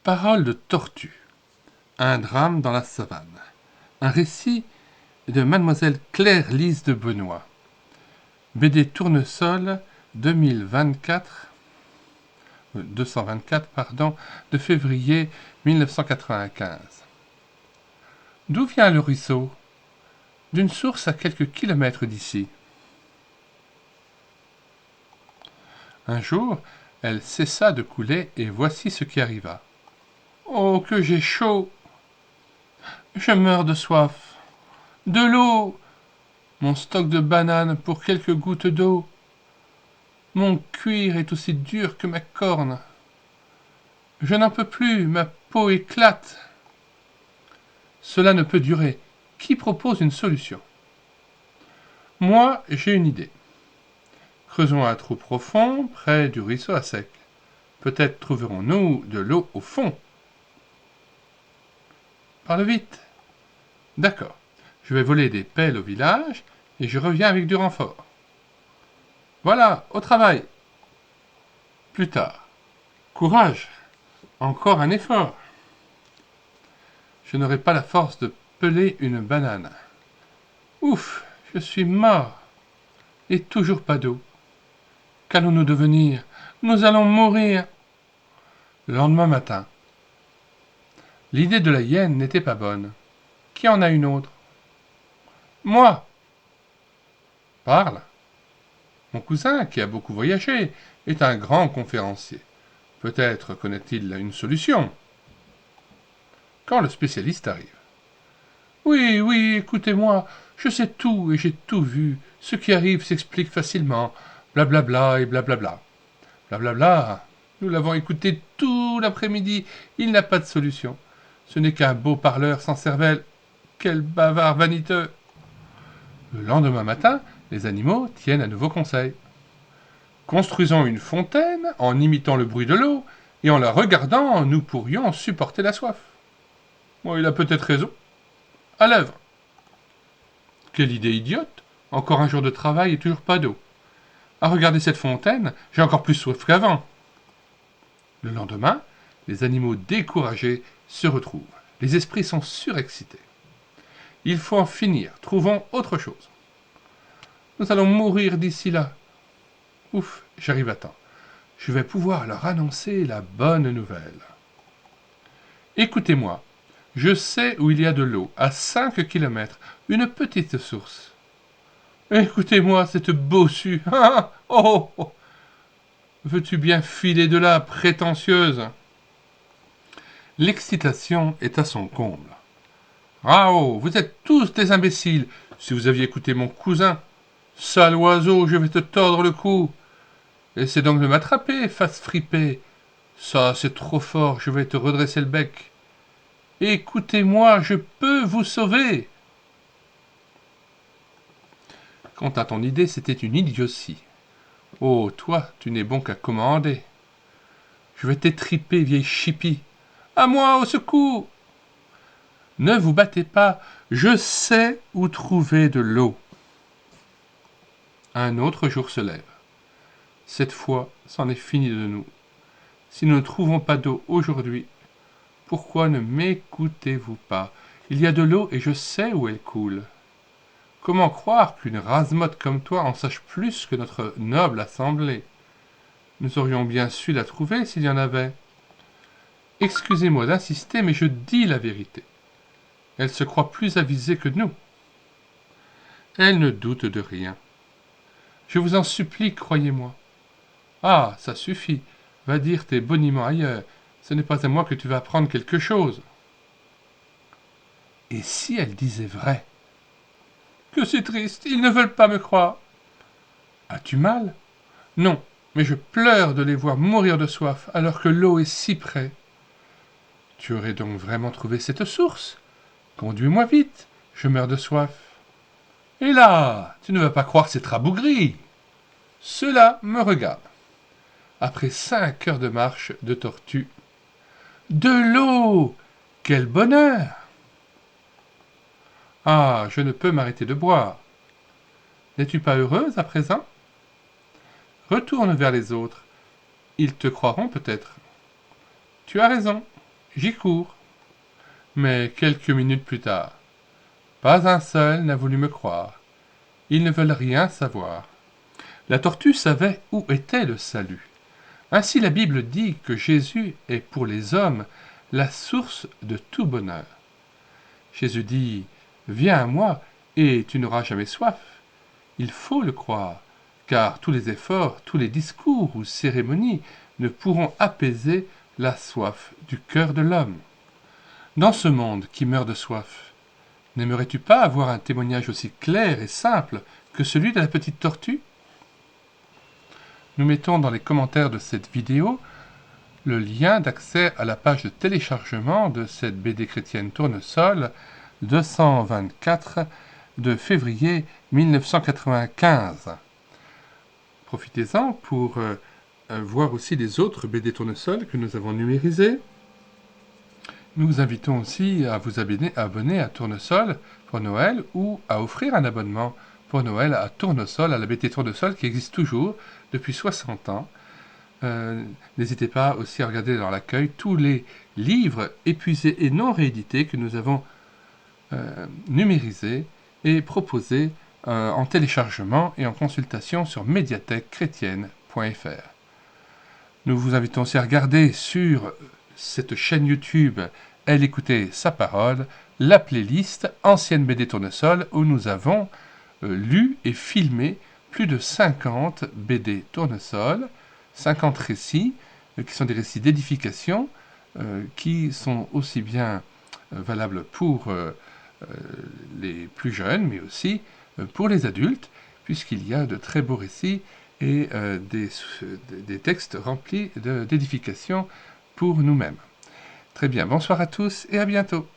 Parole de tortue. Un drame dans la savane. Un récit de Mademoiselle Claire-Lise de Benoît. BD Tournesol 2024, 224, de février 1995. D'où vient le ruisseau? D'une source à quelques kilomètres d'ici. Un jour, elle cessa de couler et voici ce qui arriva. Oh, que j'ai chaud! Je meurs de soif. De l'eau! Mon stock de bananes pour quelques gouttes d'eau. Mon cuir est aussi dur que ma corne. Je n'en peux plus, ma peau éclate. Cela ne peut durer. Qui propose une solution? Moi, j'ai une idée. Creusons un trou profond près du ruisseau à sec. Peut-être trouverons-nous de l'eau au fond. Parle vite. D'accord. Je vais voler des pelles au village et je reviens avec du renfort. Voilà, au travail. Plus tard. Courage. Encore un effort. Je n'aurai pas la force de peler une banane. Ouf, je suis mort. Et toujours pas d'eau. Qu'allons-nous devenir? Nous allons mourir. Le lendemain matin. L'idée de la hyène n'était pas bonne. Qui en a une autre? Moi. Parle. Mon cousin, qui a beaucoup voyagé, est un grand conférencier. Peut-être connaît-il une solution. Quand le spécialiste arrive. Oui, oui, écoutez-moi, je sais tout et j'ai tout vu. Ce qui arrive s'explique facilement. Blablabla et blablabla. Blablabla. Nous l'avons écouté tout l'après-midi. Il n'a pas de solution. Ce n'est qu'un beau parleur sans cervelle. Quel bavard vaniteux. Le lendemain matin, les animaux tiennent un nouveau conseil. Construisons une fontaine en imitant le bruit de l'eau et en la regardant, nous pourrions supporter la soif. Bon, il a peut-être raison. À l'œuvre. Quelle idée idiote! Encore un jour de travail et toujours pas d'eau. À regarder cette fontaine, j'ai encore plus soif qu'avant. Le lendemain, les animaux découragés se retrouvent. Les esprits sont surexcités. Il faut en finir. Trouvons autre chose. Nous allons mourir d'ici là. Ouf, j'arrive à temps. Je vais pouvoir leur annoncer la bonne nouvelle. Écoutez-moi. Je sais où il y a de l'eau, à 5 kilomètres, une petite source. Écoutez-moi, cette bossue. Ah, oh, oh. Veux-tu bien filer de là, prétentieuse? L'excitation est à son comble. Ah oh, vous êtes tous des imbéciles. Si vous aviez écouté mon cousin. Sale oiseau, je vais te tordre le cou. Essaie donc de m'attraper, face fripée. Ça, c'est trop fort, je vais te redresser le bec. Écoutez-moi, je peux vous sauver. Quant à ton idée, c'était une idiotie. Oh, toi, tu n'es bon qu'à commander. Je vais t'étriper, vieille chipie. À moi, au secours! Ne vous battez pas, je sais où trouver de l'eau. Un autre jour se lève. Cette fois, c'en est fini de nous. Si nous ne trouvons pas d'eau aujourd'hui, pourquoi ne m'écoutez-vous pas? Il y a de l'eau et je sais où elle coule. Comment croire qu'une rasemotte comme toi en sache plus que notre noble assemblée? Nous aurions bien su la trouver s'il y en avait. Excusez-moi d'insister, mais je dis la vérité. Elle se croit plus avisée que nous. Elle ne doute de rien. Je vous en supplie, croyez-moi. Ah, ça suffit. Va dire tes boniments ailleurs. Ce n'est pas à moi que tu vas apprendre quelque chose. Et si elle disait vrai? Que c'est triste, ils ne veulent pas me croire. As-tu mal? Non, mais je pleure de les voir mourir de soif alors que l'eau est si près. Tu aurais donc vraiment trouvé cette source? Conduis-moi vite, je meurs de soif. Et là, tu ne vas pas croire ces rabougris. Cela me regarde. Après 5 heures de marche de tortue. De l'eau! Quel bonheur! Ah, je ne peux m'arrêter de boire. N'es-tu pas heureuse à présent? Retourne vers les autres. Ils te croiront peut-être. Tu as raison. J'y cours. Mais quelques minutes plus tard, pas un seul n'a voulu me croire. Ils ne veulent rien savoir. La tortue savait où était le salut. Ainsi la Bible dit que Jésus est pour les hommes la source de tout bonheur. Jésus dit « Viens à moi et tu n'auras jamais soif ». Il faut le croire, car tous les efforts, tous les discours ou cérémonies ne pourront apaiser la soif du cœur de l'homme. Dans ce monde qui meurt de soif, n'aimerais-tu pas avoir un témoignage aussi clair et simple que celui de la petite tortue? Nous mettons dans les commentaires de cette vidéo le lien d'accès à la page de téléchargement de cette BD chrétienne Tournesol 224 de février 1995. Profitez-en pour voir aussi les autres BD Tournesol que nous avons numérisés. Nous vous invitons aussi à vous abonner à Tournesol pour Noël ou à offrir un abonnement pour Noël à Tournesol, à la BD Tournesol qui existe toujours depuis 60 ans. N'hésitez pas aussi à regarder dans l'accueil tous les livres épuisés et non réédités que nous avons numérisés et proposés en téléchargement et en consultation sur médiathèquechrétienne.fr. Nous vous invitons aussi à regarder sur cette chaîne YouTube Elle écoutait sa parole, la playlist Ancienne BD Tournesol où nous avons lu et filmé plus de 50 BD Tournesol, 50 récits qui sont des récits d'édification qui sont aussi bien valables pour les plus jeunes mais aussi pour les adultes puisqu'il y a de très beaux récits et des textes remplis d'édification pour nous-mêmes. Très bien, bonsoir à tous et à bientôt.